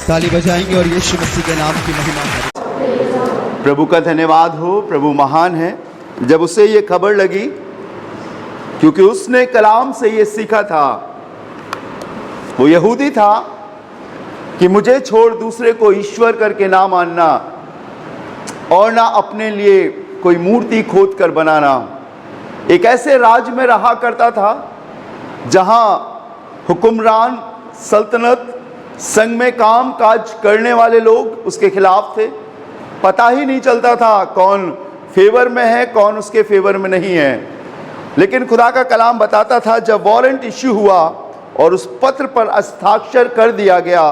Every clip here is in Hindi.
ताली बजाएंगे और यीशु मसीह के नाम की महिमा करें। प्रभु का धन्यवाद हो। प्रभु महान है। जब उसे ये खबर लगी, क्योंकि उसने कलाम से ये सीखा था, वो यहूदी था, कि मुझे छोड़ दूसरे को ईश्वर करके ना मानना और ना अपने लिए कोई मूर्ति खोद कर बनाना। एक ऐसे राज्य में रहा करता था जहां हुक्मरान, सल्तनत, संग में काम काज करने वाले लोग उसके खिलाफ थे। पता ही नहीं चलता था कौन फेवर में है, कौन उसके फेवर में नहीं है। लेकिन खुदा का कलाम बताता था, जब वारंट इश्यू हुआ और उस पत्र पर हस्ताक्षर कर दिया गया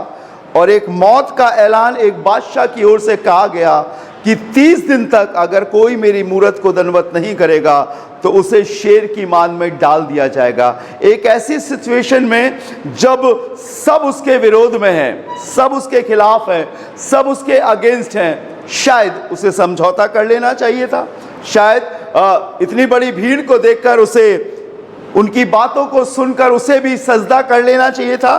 और एक मौत का ऐलान एक बादशाह की ओर से कहा गया कि 30 दिन तक अगर कोई मेरी मूरत को दंडवत नहीं करेगा तो उसे शेर की मान में डाल दिया जाएगा। एक ऐसी सिचुएशन में जब सब उसके विरोध में हैं, सब उसके खिलाफ हैं, सब उसके अगेंस्ट हैं, शायद उसे समझौता कर लेना चाहिए था। शायद इतनी बड़ी भीड़ को देखकर उसे, उनकी बातों को सुनकर उसे भी सजदा कर लेना चाहिए था।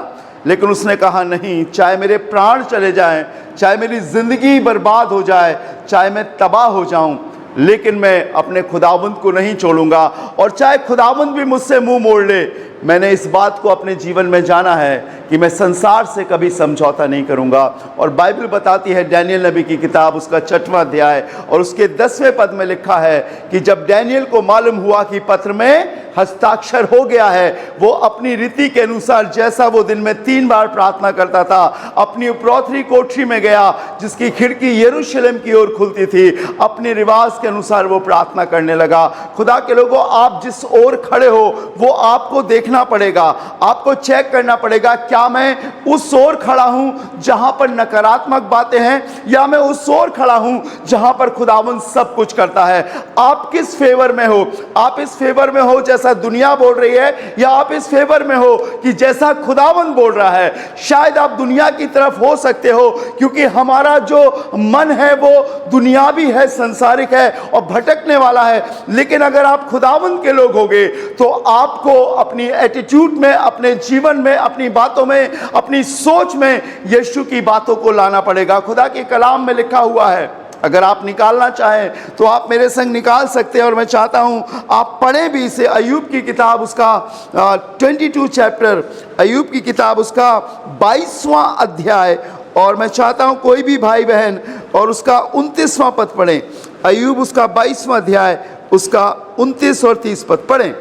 लेकिन उसने कहा नहीं, चाहे मेरे प्राण चले जाएं, चाहे मेरी जिंदगी बर्बाद हो जाए, चाहे मैं तबाह हो जाऊं, लेकिन मैं अपने खुदावंद को नहीं छोड़ूंगा। और चाहे खुदावंद भी मुझसे मुंह मोड़ ले, मैंने इस बात को अपने जीवन में जाना है कि मैं संसार से कभी समझौता नहीं करूंगा। और बाइबल बताती है, डैनियल नबी की किताब उसका 6वां अध्याय और उसके 10वें पद में लिखा है कि जब डैनियल को मालूम हुआ कि पत्र में हस्ताक्षर हो गया है, वो अपनी रीति के अनुसार, जैसा वो दिन में 3 बार प्रार्थना करता था, अपनी उपरौतरी कोठरी में गया जिसकी खिड़की यरूशलेम की ओर खुलती थी। अपने रिवाज के अनुसार वो प्रार्थना करने लगा। खुदा के लोगों, आप जिस ओर खड़े हो वो आपको देखना पड़ेगा, आपको चेक करना पड़ेगा, क्या मैं उस ओर खड़ा हूं जहां पर नकारात्मक बातें हैं, या मैं उस ओर खड़ा हूं जहां पर खुदावंद सब कुछ करता है। आप किस फेवर में हो? आप इस फेवर में हो जैसा दुनिया बोल रही है, या आप इस फेवर में हो कि जैसा खुदावंद बोल रहा है? शायद आप दुनिया की तरफ हो सकते हो, क्योंकि हमारा जो मन है वो दुनियावी है, संसारिक है और भटकने वाला है। लेकिन अगर आप खुदावंद के लोग होगे तो आपको अपनी एटीट्यूड में, अपने जीवन में, अपनी बातों में, अपनी सोच में यीशु की बातों को लाना पड़ेगा। खुदा के कलाम में लिखा हुआ है, अगर आप निकालना चाहें तो आप मेरे संग निकाल सकते हैं, और मैं चाहता हूं आप पढ़ें भी इसे। अय्यूब की किताब उसका 22 चैप्टर, अय्यूब की किताब उसका 22वां अध्याय, और मैं चाहता हूं कोई भी भाई बहन और उसका 29वां पद पढ़ें। अय्यूब उसका 22वां अध्याय, उसका 29 और 30 पद पढ़ें।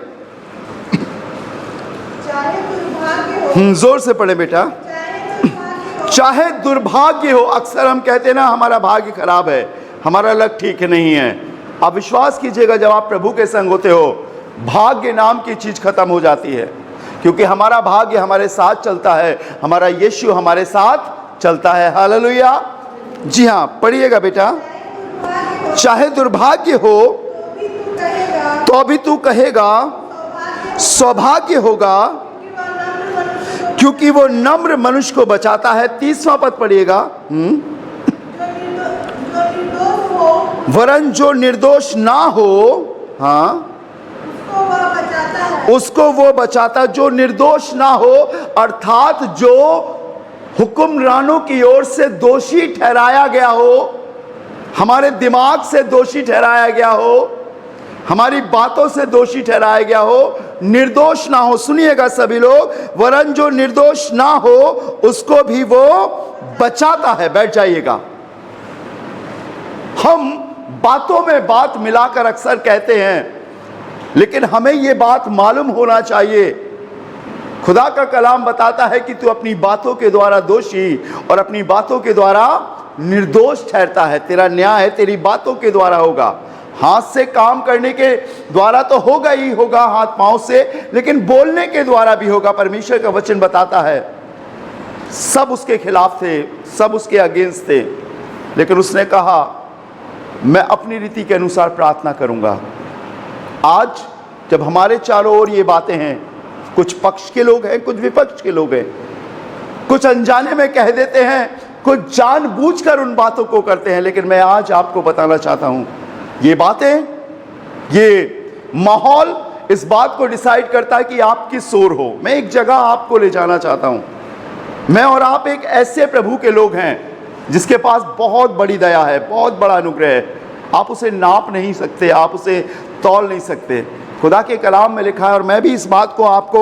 जोर से पढ़े बेटा। चाहे दुर्भाग्य हो। अक्सर हम कहते हैं ना, हमारा भाग्य खराब है, हमारा लक ठीक नहीं है। आप विश्वास कीजिएगा, जब आप प्रभु के संग होते हो, भाग्य नाम की चीज खत्म हो जाती है, क्योंकि हमारा भाग्य हमारे साथ चलता है, हमारा यीशु हमारे साथ चलता है। हालेलुया। जी हाँ, पढ़िएगा बेटा। चाहे दुर्भाग्य हो तो भी तू कहेगा सौभाग्य होगा, क्योंकि वो नम्र मनुष्य को बचाता है। 30वां पद पढ़िएगा। वरन जो निर्दोष ना हो, हाँ, उसको वो बचाता जो निर्दोष ना हो, अर्थात जो हुक्मरानों की ओर से दोषी ठहराया गया हो, हमारे दिमाग से दोषी ठहराया गया हो, हमारी बातों से दोषी ठहराया गया हो, निर्दोष ना हो। सुनिएगा सभी लोग, वरन जो निर्दोष ना हो उसको भी वो बचाता है। बैठ जाइएगा। हम बातों में बात मिलाकर अक्सर कहते हैं, लेकिन हमें ये बात मालूम होना चाहिए, खुदा का कलाम बताता है कि तू अपनी बातों के द्वारा दोषी और अपनी बातों के द्वारा निर्दोष ठहरता है। तेरा न्याय तेरी बातों के द्वारा होगा। हाथ से काम करने के द्वारा तो होगा ही होगा, हाथ पांव से, लेकिन बोलने के द्वारा भी होगा। परमेश्वर का वचन बताता है सब उसके खिलाफ थे, सब उसके अगेंस्ट थे, लेकिन उसने कहा मैं अपनी रीति के अनुसार प्रार्थना करूंगा। आज जब हमारे चारों ओर ये बातें हैं, कुछ पक्ष के लोग हैं, कुछ विपक्ष के लोग हैं, कुछ अनजाने में कह देते हैं, कुछ जानबूझकर उन बातों को करते हैं। लेकिन मैं आज आपको बताना चाहता हूं, ये बातें, ये माहौल इस बात को डिसाइड करता है कि आप किस ओर हो। मैं एक जगह आपको ले जाना चाहता हूं। मैं और आप एक ऐसे प्रभु के लोग हैं जिसके पास बहुत बड़ी दया है, बहुत बड़ा अनुग्रह है। आप उसे नाप नहीं सकते, आप उसे तौल नहीं सकते। खुदा के कलाम में लिखा है, और मैं भी इस बात को आपको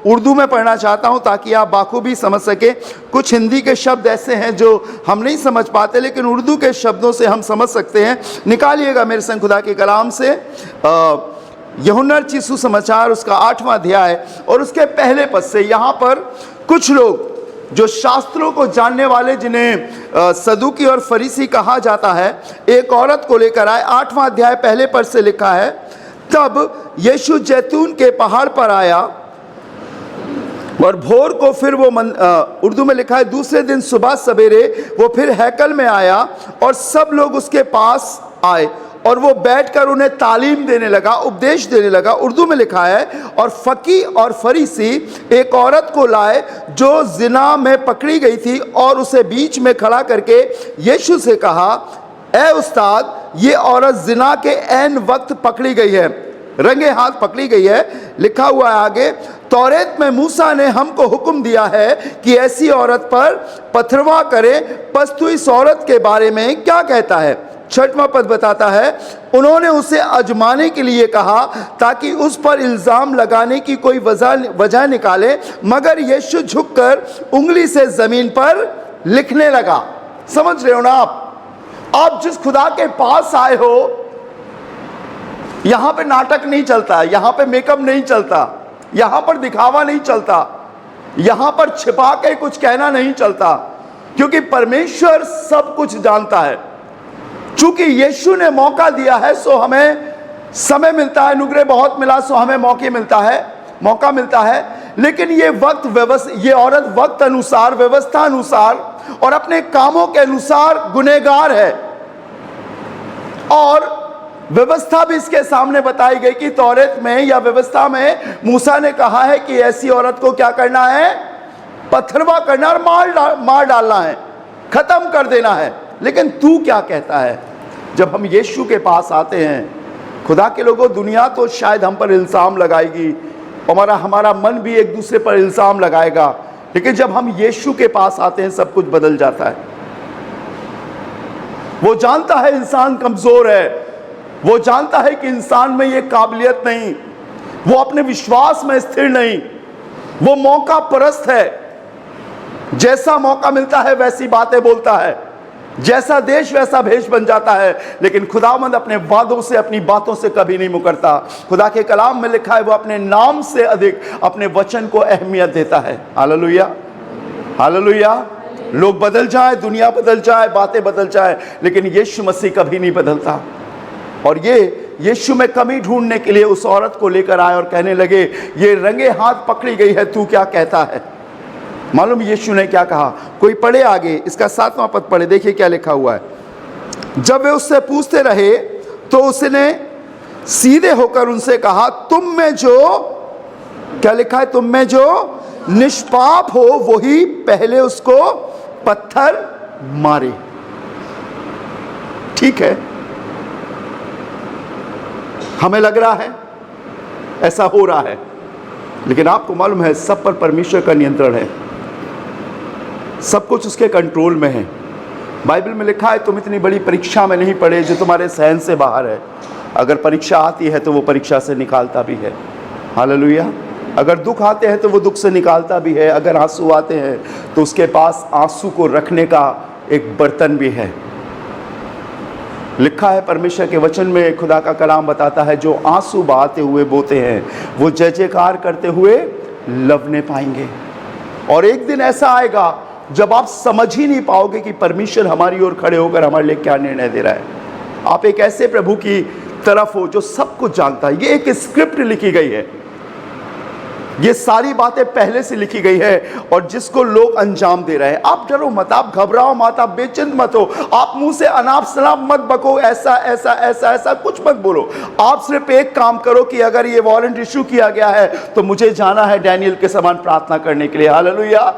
उर्दू में पढ़ना चाहता हूं ताकि आप बाखूबी समझ सके। कुछ हिंदी के शब्द ऐसे हैं जो हम नहीं समझ पाते, लेकिन उर्दू के शब्दों से हम समझ सकते हैं। निकालिएगा मेरे संग खुदा के कलाम से यूहन्ना रचित सुसमाचार उसका 8वां अध्याय और उसके पहले पद से। यहाँ पर कुछ लोग जो शास्त्रों को जानने वाले, जिन्हें सदूकी और फरीसी कहा जाता है, एक औरत को लेकर आए। 8वां अध्याय पहले पद से लिखा है, तब यीशु जैतून के पहाड़ पर आया और भोर को फिर वो उर्दू में लिखा है, दूसरे दिन सुबह सवेरे वो फिर हैकल में आया और सब लोग उसके पास आए और वो बैठकर उन्हें तालीम देने लगा, उपदेश देने लगा। उर्दू में लिखा है, और फकी और फरीसी एक औरत को लाए जो जिना में पकड़ी गई थी और उसे बीच में खड़ा करके यीशु से कहा, ए उस्ताद, ये औरत जिना के ऐन वक्त पकड़ी गई है, रंगे हाथ पकड़ी गई है। लिखा हुआ है आगे, तौरेत में मूसा ने हमको हुक्म दिया है कि ऐसी औरत पर पथरवा करे, बस तू इस औरत के बारे में क्या कहता है? 6वां पद बताता है, उन्होंने उसे आजमाने के लिए कहा ताकि उस पर इल्जाम लगाने की कोई वजह निकाले, मगर यीशु झुककर उंगली से जमीन पर लिखने लगा। समझ रहे हो ना आप जिस खुदा के पास आए हो, यहां पे नाटक नहीं चलता, यहां पे मेकअप नहीं चलता, यहां पर दिखावा नहीं चलता, यहां पर छिपा के कुछ कहना नहीं चलता, क्योंकि परमेश्वर सब कुछ जानता है। चूंकि यीशु ने मौका दिया है, सो हमें समय मिलता है, अनुग्रह बहुत मिला, सो हमें मौका मिलता है। लेकिन ये औरत वक्त अनुसार, व्यवस्था अनुसार और अपने कामों के अनुसार गुनहगार है। और व्यवस्था भी इसके सामने बताई गई कि तौरेत में या व्यवस्था में मूसा ने कहा है कि ऐसी औरत को क्या करना है? पथरवा करना और मार डालना है, खत्म कर देना है। लेकिन तू क्या कहता है? जब हम यीशु के पास आते हैं, खुदा के लोगों, दुनिया तो शायद हम पर इल्जाम लगाएगी, हमारा मन भी एक दूसरे पर इल्जाम लगाएगा, लेकिन जब हम यीशु के पास आते हैं सब कुछ बदल जाता है। वो जानता है इंसान कमजोर है, वो जानता है कि इंसान में ये काबिलियत नहीं, वो अपने विश्वास में स्थिर नहीं, वो मौका परस्त है। जैसा मौका मिलता है वैसी बातें बोलता है, जैसा देश वैसा भेष बन जाता है। लेकिन खुदावंद अपने वादों से, अपनी बातों से कभी नहीं मुकरता। खुदा के कलाम में लिखा है, वो अपने नाम से अधिक अपने वचन को अहमियत देता है। Hallelujah, hallelujah. लोग बदल जाए, दुनिया बदल जाए, बातें बदल जाए, लेकिन यीशु मसीह कभी नहीं बदलता। और ये यीशु में कमी ढूंढने के लिए उस औरत को लेकर आए और कहने लगे, ये रंगे हाथ पकड़ी गई है, तू क्या कहता है? मालूम यीशु ने क्या कहा? कोई पढ़े आगे, इसका 7वां पद पढ़े, देखिए क्या लिखा हुआ है। जब वे उससे पूछते रहे तो उसने सीधे होकर उनसे कहा, तुम में जो, क्या लिखा है? तुम में जो निष्पाप हो वही पहले उसको पत्थर मारे। ठीक है, हमें लग रहा है ऐसा हो रहा है, लेकिन आपको मालूम है सब पर परमेश्वर का नियंत्रण है, सब कुछ उसके कंट्रोल में है। बाइबल में लिखा है, तुम इतनी बड़ी परीक्षा में नहीं पड़े जो तुम्हारे सहन से बाहर है। अगर परीक्षा आती है तो वो परीक्षा से निकालता भी है। हालेलुया। अगर दुख आते हैं तो वो दुख से निकालता भी है। अगर आंसू आते हैं तो उसके पास आंसू को रखने का एक बर्तन भी है। लिखा है परमेश्वर के वचन में, खुदा का कलाम बताता है, जो आंसू बहाते हुए बोते हैं वो जय जयकार करते हुए लवने पाएंगे। और एक दिन ऐसा आएगा जब आप समझ ही नहीं पाओगे कि परमेश्वर हमारी ओर खड़े होकर हमारे लिए क्या निर्णय दे रहा है। आप एक ऐसे प्रभु की तरफ हो जो सब कुछ जानता है। ये एक स्क्रिप्ट लिखी गई है, ये सारी बातें पहले से लिखी गई है और जिसको लोग अंजाम दे रहे हैं। आप डरो मत, आप घबराओ मत, आप बेचैन मत हो, आप मुंह से अनाप शनाप मत बको, ऐसा ऐसा ऐसा ऐसा कुछ मत बोलो। आप सिर्फ एक काम करो कि अगर ये वारंट इशू किया गया है तो मुझे जाना है डैनियल के समान प्रार्थना करने के लिए। हालेलुया,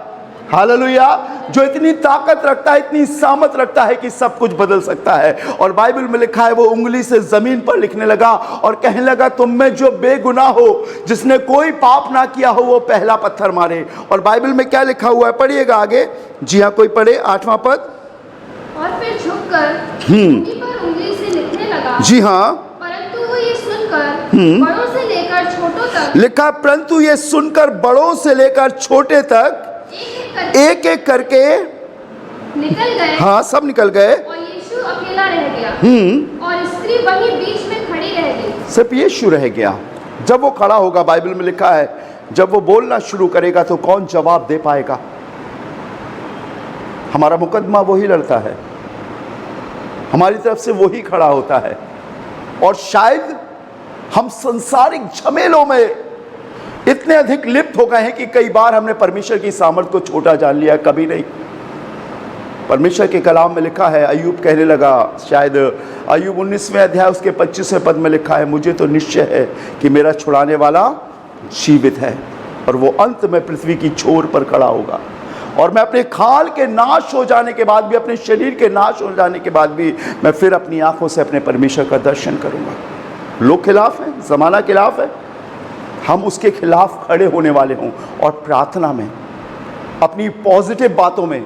हालेलुया, जो इतनी ताकत रखता है, इतनी सामत रखता है कि सब कुछ बदल सकता है। और बाइबल में लिखा है वो उंगली से जमीन पर लिखने लगा और कहने लगा तुम में जो बेगुनाह हो, जिसने कोई पाप ना किया हो, वो पहला पत्थर मारे। और बाइबल में क्या लिखा हुआ है, पढ़िएगा आगे। जी हाँ, कोई पढ़े 8वां पद। और फिर झुककर उंगली पर उंगली से लिखने लगा। जी हाँ, परंतु वो ये सुनकर बड़ों से लेकर छोटों तक, लिखा परंतु ये सुनकर बड़ों से लेकर छोटे तक एक एक करके निकल गए। हाँ, सब निकल गए और यीशु अकेला रह गया और स्त्री वहीं बीच में खड़ी रह गई। सिर्फ यीशु रह गया। जब वो खड़ा होगा, बाइबल में लिखा है जब वो बोलना शुरू करेगा तो कौन जवाब दे पाएगा? हमारा मुकदमा वही लड़ता है, हमारी तरफ से वही खड़ा होता है। और शायद हम संसारिक झमेलों में इतने अधिक लिप्त हो गए हैं कि कई बार हमने परमेश्वर की सामर्थ को छोटा जान लिया। कभी नहीं। परमेश्वर के कलाम में लिखा है, अय्यूब कहने लगा, शायद अय्यूब 19वें अध्याय उसके 25वें पद में लिखा है, मुझे तो निश्चय है कि मेरा छुड़ाने वाला जीवित है और वो अंत में पृथ्वी की छोर पर खड़ा होगा। और मैं अपने खाल के नाश हो जाने के बाद भी, अपने शरीर के नाश हो जाने के बाद भी, मैं फिर अपनी आंखों से अपने परमेश्वर का दर्शन करूंगा। लोग खिलाफ हैं, जमाना खिलाफ है, हम उसके खिलाफ खड़े होने वाले हों और प्रार्थना में, अपनी पॉजिटिव बातों में,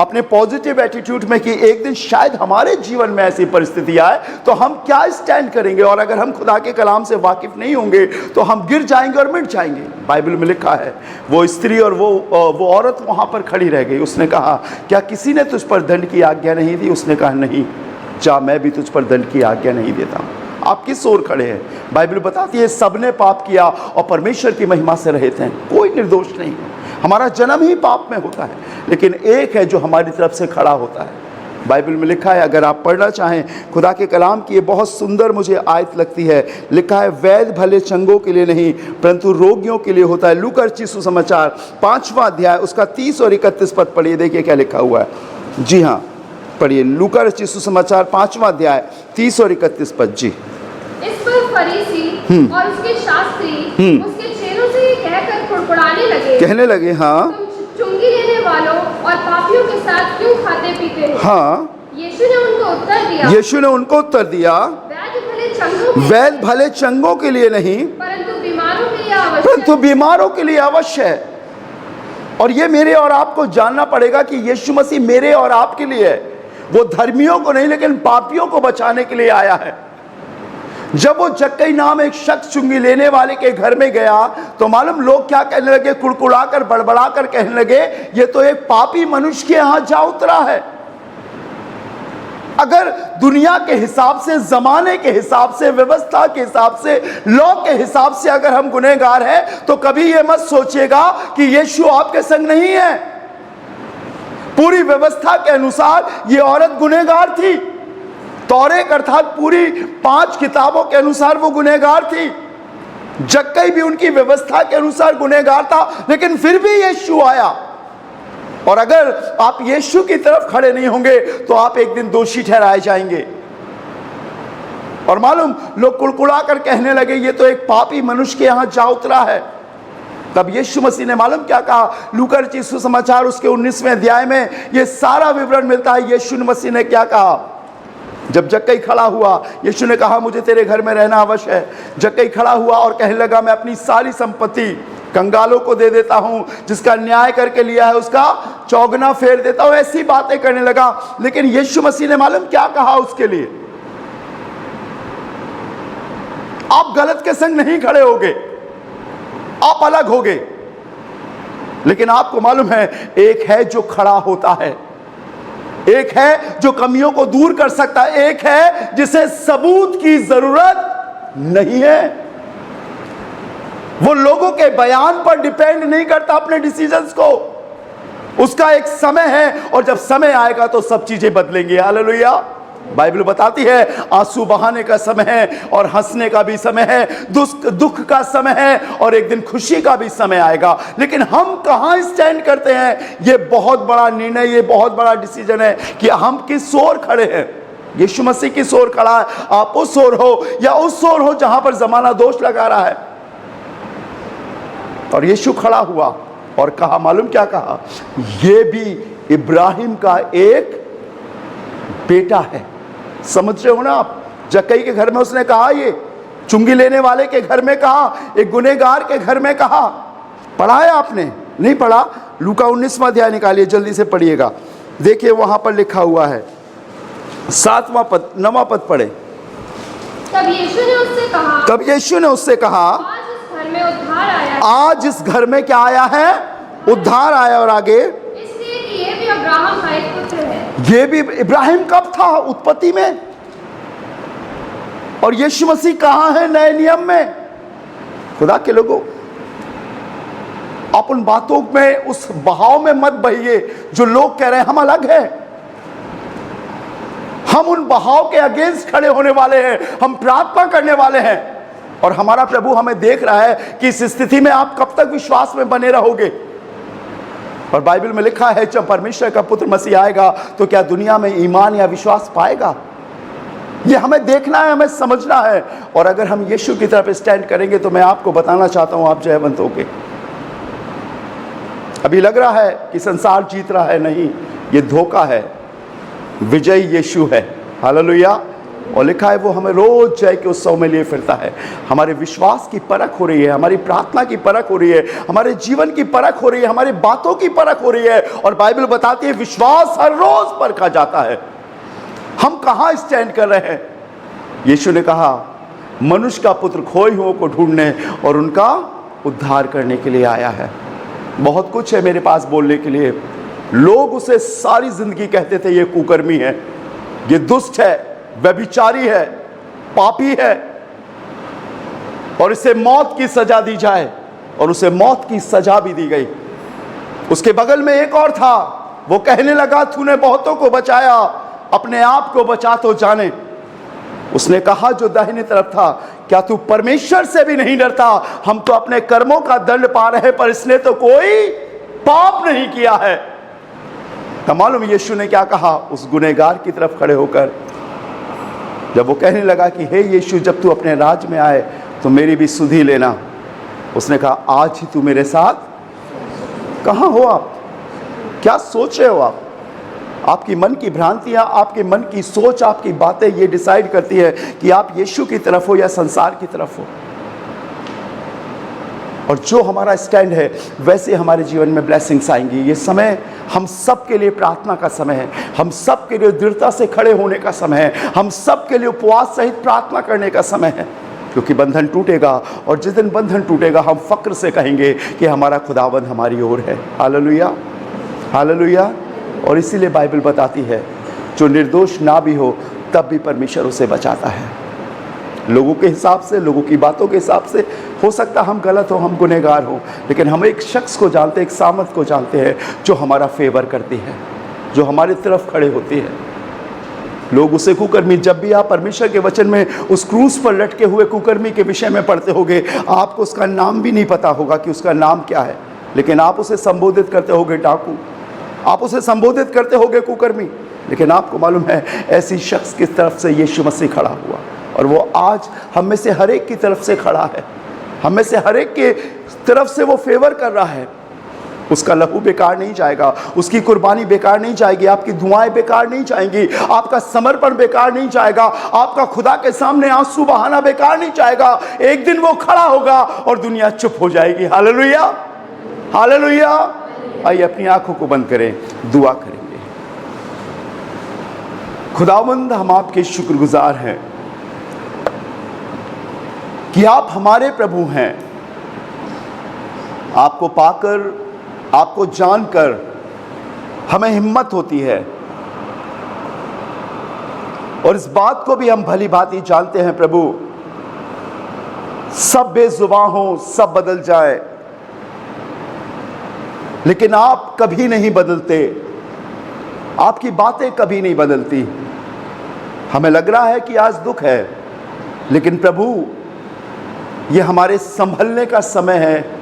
अपने पॉजिटिव एटीट्यूड में कि एक दिन शायद हमारे जीवन में ऐसी परिस्थिति आए तो हम क्या स्टैंड करेंगे। और अगर हम खुदा के कलाम से वाकिफ नहीं होंगे तो हम गिर जाएंगे और मिट जाएंगे। बाइबल में लिखा है वो स्त्री और वो औरत वहां पर खड़ी रह गई। उसने कहा, क्या किसी ने तुझ पर दंड की आज्ञा नहीं दी? उसने कहा, नहीं, जा मैं भी तुझ पर दंड की आज्ञा नहीं देता। आप किस ओर खड़े हैं? बाइबल बताती है सबने पाप किया और परमेश्वर की महिमा से रहित हैं, कोई निर्दोष नहीं है। हमारा जन्म ही पाप में होता है, लेकिन एक है जो हमारी तरफ से खड़ा होता है। बाइबल में लिखा है, अगर आप पढ़ना चाहें खुदा के कलाम की, ये बहुत सुंदर मुझे आयत लगती है। लिखा है, वैद्य भले चंगों के लिए नहीं परंतु रोगियों के लिए होता है। लूका रचित सुसमाचार 5वां अध्याय उसका 30 और 31 पद पढ़िए, देखिए क्या लिखा हुआ है। जी हाँ, पढ़िए, लूका रचित सुसमाचार 5वां अध्याय 30 और 31 पद। जी। इस पर फरीसी और उसके शास्त्री उसके चेलों से ये कहकर कुड़कुड़ाने लगे, कहने लगे, हाँ, तुम चुंगी लेने वालों और पापियों के साथ क्यों खाते पीते हो? हाँ। यीशु ने उनको उत्तर दिया, यीशु ने उनको उत्तर दिया, वैद्य भले चंगों के लिए नहीं परंतु बीमारों के लिए आवश्यक, परंतु बीमारों के लिए अवश्य है। और ये मेरे और आपको जानना पड़ेगा कि यीशु मसीह मेरे और आपके लिए है। वो धर्मियों को नहीं लेकिन पापियों को बचाने के लिए आया है। जब वो जक्कई नाम एक शख्स चुंगी लेने वाले के घर में गया तो मालूम लोग क्या कहने लगे? कुड़कुड़ाकर बड़बड़ाकर कहने लगे, ये तो एक पापी मनुष्य के यहां जा उतरा है। अगर दुनिया के हिसाब से, जमाने के हिसाब से, व्यवस्था के हिसाब से, लॉ के हिसाब से अगर हम गुनहगार हैं तो कभी ये मत सोचिएगा कि यीशु आपके संग नहीं है। पूरी व्यवस्था के अनुसार ये औरत गुनहगार थी। तौरेत अर्थात पूरी 5 किताबों के अनुसार वो गुनहगार थी। जक्कई भी उनकी व्यवस्था के अनुसार गुनहगार था, लेकिन फिर भी यीशु आया। और अगर आप यीशु की तरफ खड़े नहीं होंगे तो आप एक दिन दोषी ठहराए जाएंगे। और मालूम लोग कुड़कुड़ा कर कहने लगे, ये तो एक पापी मनुष्य के यहां जा उतरा है। तब यीशु मसीह ने मालूम क्या कहा? लूका रचित सुसमाचार उसके 19वें अध्याय में ये सारा विवरण मिलता है। यीशु मसीह ने क्या कहा? जब जक्कई खड़ा हुआ, यीशु ने कहा, मुझे तेरे घर में रहना अवश्य है। जक्कई खड़ा हुआ और कहने लगा, मैं अपनी सारी संपत्ति कंगालों को दे देता हूं, जिसका न्याय करके लिया है उसका चौगुना फेर देता हूं। ऐसी बातें करने लगा। लेकिन यीशु मसीह ने मालूम क्या कहा उसके लिए? आप गलत के संग नहीं खड़े होगे, आप अलग होगे। लेकिन आपको मालूम है एक है जो खड़ा होता है, एक है जो कमियों को दूर कर सकता है, एक है जिसे सबूत की जरूरत नहीं है। वो लोगों के बयान पर डिपेंड नहीं करता अपने डिसीजंस को। उसका एक समय है और जब समय आएगा तो सब चीजें बदलेंगी। हालेलुया। बाइबल बताती है आंसू बहाने का समय है और हंसने का भी समय है, दुख का समय है और एक दिन खुशी का भी समय आएगा। लेकिन हम कहां स्टैंड करते हैं? ये बहुत बड़ा निर्णय, ये बहुत बड़ा डिसीजन है कि हम किस ओर खड़े हैं। यीशु मसीह किस ओर खड़ा है? आप उस ओर हो या उस ओर हो जहां पर जमाना दोष लगा रहा है। और यीशु खड़ा हुआ और कहा, मालूम क्या कहा, ये भी इब्राहिम का एक बेटा है। समझ रहे हो ना आप? जक्कई के घर में उसने कहा, ये चुंगी लेने वाले के घर में कहा, एक गुनहगार के घर में कहा। पढ़ा है आपने? नहीं पढ़ा? लूका 19वां अध्याय निकालिए, जल्दी से पढ़िएगा। देखिए वहां पर लिखा हुआ है 7वां पद, 9वां पद पढ़े। तब यीशु ने उससे कहा, तब यीशु ने उससे कहा, आज इस घर में उद्धार आया है। आज इस घर में क्या आया है? उद्धार आया। और आगे, इसलिए कि ये भी अब्राहम का एक पुत्र है। ये भी इब्राहिम कब था? उत्पत्ति में। और यीशु मसीह कहाँ है? नए नियम में। खुदा के लोगों, आप उन बातों में, उस बहाव में मत बहिए जो लोग कह रहे हैं हम अलग हैं। हम उन बहाव के अगेंस्ट खड़े होने वाले हैं, हम प्रार्थना करने वाले हैं। और हमारा प्रभु हमें देख रहा है कि इस स्थिति में आप कब तक विश्वास में बने रहोगे। और बाइबल में लिखा है, जब परमेश्वर का पुत्र मसीह आएगा तो क्या दुनिया में ईमान या विश्वास पाएगा? ये हमें देखना है, हमें समझना है। और अगर हम यीशु की तरफ स्टैंड करेंगे तो मैं आपको बताना चाहता हूं, आप जयवंत होगे। अभी लग रहा है कि संसार जीत रहा है, नहीं, ये धोखा है। विजय यीशु है। हालेलुया। और लिखा है वो हमें रोज जय के उत्सव में लिए फिरता है। हमारे विश्वास की परख हो रही है, हमारी प्रार्थना की परख हो रही है, हमारे जीवन की परख हो रही है, हमारी बातों की परख हो रही है। और बाइबल बताती है विश्वास हर रोज परखा जाता है। हम कहाँ स्टैंड कर रहे हैं? यीशु ने कहा, मनुष्य का पुत्र खोए हुओं को ढूंढने और उनका उद्धार करने के लिए आया है। बहुत कुछ है मेरे पास बोलने के लिए। लोग उसे सारी जिंदगी कहते थे ये कुकर्मी है, ये दुष्ट है, व्यभिचारी है, पापी है, और इसे मौत की सजा दी जाए। और उसे मौत की सजा भी दी गई। उसके बगल में एक और था, वो कहने लगा, तूने बहुतों को बचाया, अपने आप को बचा तो जाने। उसने कहा जो दाहिने तरफ था, क्या तू परमेश्वर से भी नहीं डरता? हम तो अपने कर्मों का दंड पा रहे, पर इसने तो कोई पाप नहीं किया है। तो मालूम यीशु ने क्या कहा उस गुनहगार की तरफ खड़े होकर? जब वो कहने लगा कि हे यीशु, जब तू अपने राज में आए तो मेरी भी सुधि लेना, उसने कहा, आज ही तू मेरे साथ। कहाँ हो आप? क्या सोच रहे हो आप? आपकी मन की भ्रांतियां, आपके मन की सोच, आपकी बातें ये डिसाइड करती है कि आप यीशु की तरफ हो या संसार की तरफ हो। और जो हमारा स्टैंड है वैसे हमारे जीवन में ब्लेसिंग्स आएंगी। ये समय हम सब के लिए प्रार्थना का समय है, हम सब के लिए दृढ़ता से खड़े होने का समय है, हम सब के लिए उपवास सहित प्रार्थना करने का समय है। क्योंकि बंधन टूटेगा, और जिस दिन बंधन टूटेगा हम फक्र से कहेंगे कि हमारा खुदावंद हमारी ओर है। Hallelujah, hallelujah. और इसीलिए बाइबल बताती है, जो निर्दोष ना भी हो तब भी परमेश्वर उसे बचाता है। लोगों के हिसाब से, लोगों की बातों के हिसाब से हो सकता हम गलत हो, हम गुनहगार हो, लेकिन हम एक शख्स को जानते हैं, एक सामर्थ को जानते हैं जो हमारा फेवर करती है, जो हमारी तरफ खड़े होती है। लोग उसे कुकर्मी, जब भी आप परमेश्वर के वचन में उस क्रूस पर लटके हुए कुकर्मी के विषय में पढ़ते होगे, आपको उसका नाम भी नहीं पता होगा कि उसका नाम क्या है, लेकिन आप उसे संबोधित करते होगे डाकू, आप उसे संबोधित करते होगे कुकर्मी। लेकिन आपको मालूम है ऐसी शख्स की तरफ से यीशु मसीह खड़ा हुआ, और वो आज हम में से हर एक की तरफ से खड़ा है, हम में से हर एक के तरफ से वो फेवर कर रहा है। उसका लहू बेकार नहीं जाएगा, उसकी कुर्बानी बेकार नहीं जाएगी, आपकी दुआएं बेकार नहीं जाएंगी, आपका समर्पण बेकार नहीं जाएगा, आपका खुदा के सामने आंसू बहाना बेकार नहीं जाएगा। एक दिन वो खड़ा होगा और दुनिया चुप हो जाएगी। Hallelujah, hallelujah. आइए अपनी आंखों को बंद करें, दुआ करेंगे। खुदावंद, हम आपके शुक्रगुजार हैं कि आप हमारे प्रभु हैं। आपको पाकर, आपको जानकर हमें हिम्मत होती है, और इस बात को भी हम भली भांति जानते हैं प्रभु, सब बेजुबान हो, सब बदल जाए, लेकिन आप कभी नहीं बदलते, आपकी बातें कभी नहीं बदलती। हमें लग रहा है कि आज दुख है, लेकिन प्रभु ये हमारे संभलने का समय है,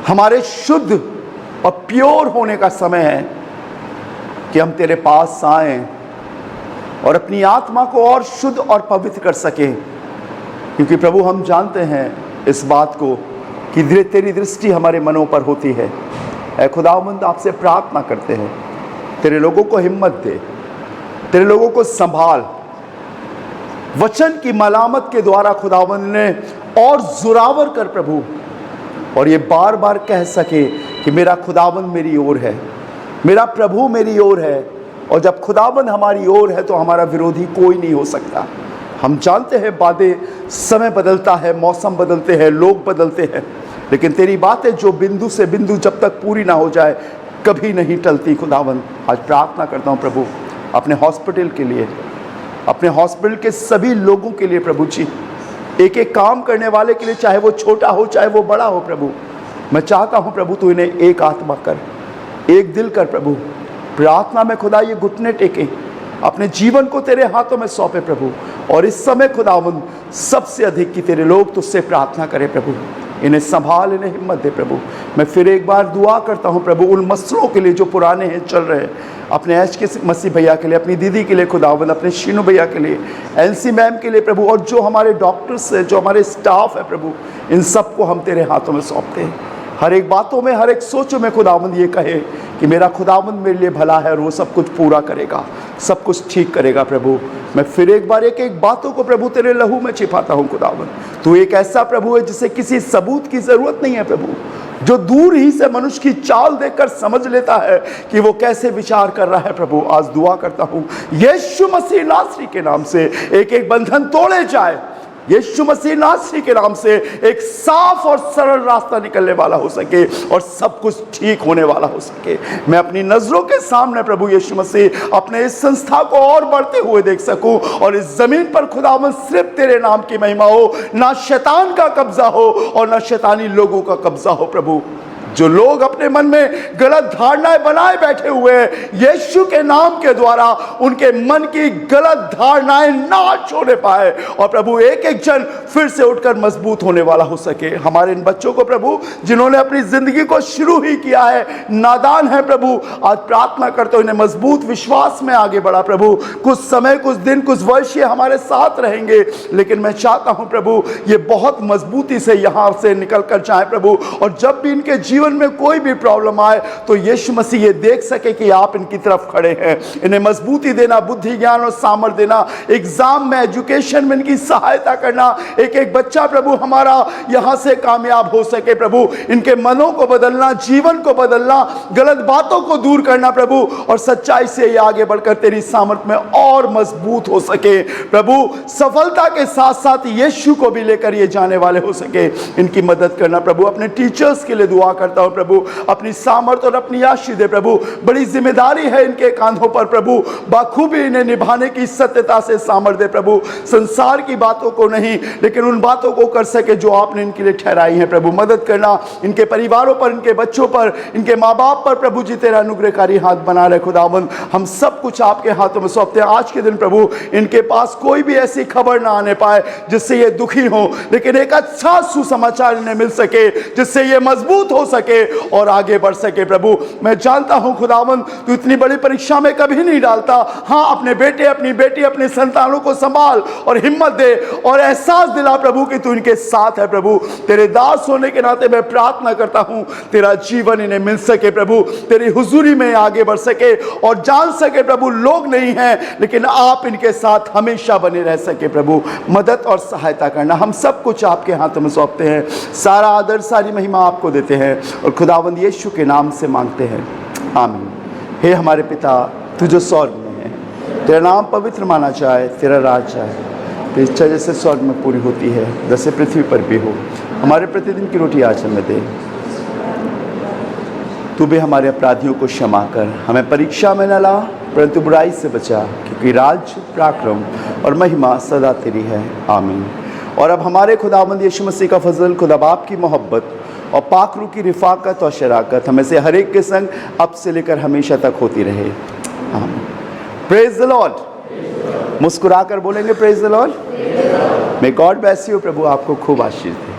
हमारे शुद्ध और प्योर होने का समय है कि हम तेरे पास आएं और अपनी आत्मा को और शुद्ध और पवित्र कर सकें। क्योंकि प्रभु हम जानते हैं इस बात को कि तेरी दृष्टि हमारे मनों पर होती है। ऐ खुदावंद आपसे प्रार्थना करते हैं, तेरे लोगों को हिम्मत दे, तेरे लोगों को संभाल। वचन की मलामत के द्वारा खुदावंद ने और जोरावर कर प्रभु, और ये बार बार कह सके कि मेरा खुदावंद मेरी ओर है, मेरा प्रभु मेरी ओर है। और जब खुदावंद हमारी ओर है तो हमारा विरोधी कोई नहीं हो सकता। हम जानते हैं बातें, समय बदलता है, मौसम बदलते हैं, लोग बदलते हैं, लेकिन तेरी बातें जो बिंदु से बिंदु जब तक पूरी ना हो जाए कभी नहीं टलती। खुदावंद आज प्रार्थना करता हूँ प्रभु अपने हॉस्पिटल के लिए, अपने हॉस्पिटल के सभी लोगों के लिए प्रभु जी, एक एक काम करने वाले के लिए, चाहे वो छोटा हो चाहे वो बड़ा हो प्रभु। मैं चाहता हूँ प्रभु तू इन्हें एक आत्मा कर, एक दिल कर प्रभु। प्रार्थना में खुदा ये घुटने टेके, अपने जीवन को तेरे हाथों में सौंपे प्रभु। और इस समय खुदावंद सबसे अधिक कि तेरे लोग तुझसे प्रार्थना करें प्रभु, इन्हें संभाल, इन्हें हिम्मत दे प्रभु। मैं फिर एक बार दुआ करता हूँ प्रभु उन मसलों के लिए जो पुराने हैं, चल रहे हैं, अपने एच के मसीह भैया के लिए, अपनी दीदी के लिए खुदावंद, अपने शीनू भैया के लिए, एलसी मैम के लिए प्रभु, और जो हमारे डॉक्टर्स हैं, जो हमारे स्टाफ है प्रभु, इन सबको हम तेरे हाथों में सौंपते हैं। हर एक बातों में, हर एक सोचों में खुदावंद ये कहे कि मेरा खुदावंद मेरे लिए भला है और वो सब कुछ पूरा करेगा, सब कुछ ठीक करेगा प्रभु। मैं फिर एक बार एक एक बातों को प्रभु तेरे लहू में छिपाता हूँ खुदावंद। तू एक ऐसा प्रभु है जिसे किसी सबूत की जरूरत नहीं है प्रभु, जो दूर ही से मनुष्य की चाल देखकर समझ लेता है कि वो कैसे विचार कर रहा है प्रभु। आज दुआ करता हूँ यीशु मसीह नासरी के नाम से एक एक बंधन तोड़े जाए, यीशु मसीह नासरी के नाम से एक साफ और सरल रास्ता निकलने वाला हो सके और सब कुछ ठीक होने वाला हो सके। मैं अपनी नजरों के सामने प्रभु यीशु मसीह अपने इस संस्था को और बढ़ते हुए देख सकूं, और इस जमीन पर खुदावंद सिर्फ तेरे नाम की महिमा हो, ना शैतान का कब्जा हो और ना शैतानी लोगों का कब्जा हो प्रभु। जो लोग अपने मन में गलत धारणाएं बनाए बैठे हुए हैं, यीशु के नाम के द्वारा उनके मन की गलत धारणाएं ना छोड़े पाए, और प्रभु एक एक जन फिर से उठकर मजबूत होने वाला हो सके। हमारे इन बच्चों को प्रभु जिन्होंने अपनी जिंदगी को शुरू ही किया है, नादान है प्रभु, आज प्रार्थना करते हो इन्हें मजबूत विश्वास में आगे बढ़ा प्रभु। कुछ समय, कुछ दिन, कुछ वर्ष ये हमारे साथ रहेंगे, लेकिन मैं चाहता हूं प्रभु ये बहुत मजबूती से यहां से निकल कर जाए प्रभु, और जब भी इनके जीवन में कोई भी प्रॉब्लम आए तो यीशु मसीह ये देख सके कि आप इनकी तरफ खड़े हैं। इन्हें मजबूती देना, बुद्धि, ज्ञान और सामर्थ्य देना, एग्जाम में, एजुकेशन में इनकी सहायता करना, एक एक बच्चा प्रभु हमारा यहां से कामयाब हो सके प्रभु। इनके मनों को बदलना, जीवन को बदलना, गलत बातों को दूर करना प्रभु, और सच्चाई से ये आगे बढ़कर तेरी सामर्थ्य में और मजबूत हो सके प्रभु। सफलता के साथ साथ यीशु को भी लेकर ये जाने वाले हो सके, इनकी मदद करना प्रभु। अपने टीचर्स के लिए दुआ करता हूं प्रभु, अपनी सामर्थ और अपनी आशीष दे प्रभु। बड़ी जिम्मेदारी है इनके कांधों पर प्रभु, बाखूबी इन्हें निभाने की सत्यता से सामर्थ दे प्रभु। संसार की बातों को नहीं, लेकिन उन बातों को कर सके जो आपने इनके लिए ठहराई है प्रभु। मदद करना इनके परिवारों पर, इनके बच्चों पर, इनके माँ बाप पर प्रभु जी तेरा अनुग्रहकारी हाथ बना रहे खुदावंद। हम सब कुछ आपके हाथों में सौंपते हैं। आज के दिन प्रभु इनके पास कोई भी ऐसी खबर ना आने पाए जिससे ये दुखी हो, लेकिन एक अच्छा सुसमाचार इन्हें मिल सके जिससे ये मजबूत हो सके और आगे बढ़ सके प्रभु। मैं जानता हूं खुदावंद तू इतनी बड़ी परीक्षा में कभी नहीं डालता। हाँ, अपने बेटे, अपनी बेटी, अपने संतानों को संभाल और हिम्मत दे और एहसास दिला प्रभु कि तू इनके साथ है प्रभु। तेरे दास होने के नाते मैं प्रार्थना करता हूं तेरा जीवन इन्हें मिल सके प्रभु, तेरी हुजूरी में आगे बढ़ सके और जान सके प्रभु लोग नहीं हैं लेकिन आप इनके साथ हमेशा बने रह सके प्रभु। मदद और सहायता करना, हम सब कुछ आपके हाथों में सौंपते हैं। सारा आदर, सारी महिमा आपको देते हैं और खुदावंद यीशु के नाम से मांगते हैं, आमीन। हे हमारे पिता तू जो स्वर्ग में है, तेरा नाम पवित्र माना जाए, तेरा राज आए, तेरी इच्छा जैसे स्वर्ग में पूरी होती है वैसे पृथ्वी पर भी हो। हमारे प्रतिदिन की रोटी आज हमें दे, तू भी हमारे अपराधियों को क्षमा कर, हमें परीक्षा में न ला परंतु बुराई से बचा, क्योंकि राज्य, पराक्रम और महिमा सदा तेरी है, आमीन। और अब हमारे खुदावंद यीशु मसीह का फजल, खुदा बाप की मोहब्बत और पाक रूह की रिफाकत और शराकत हमें से हर एक के संग अब से लेकर हमेशा तक होती रहे, आमीन। Praise the Lord. मुस्कुरा कर बोलेंगे praise the Lord. May God bless you. प्रभु आपको खूब आशीष दे।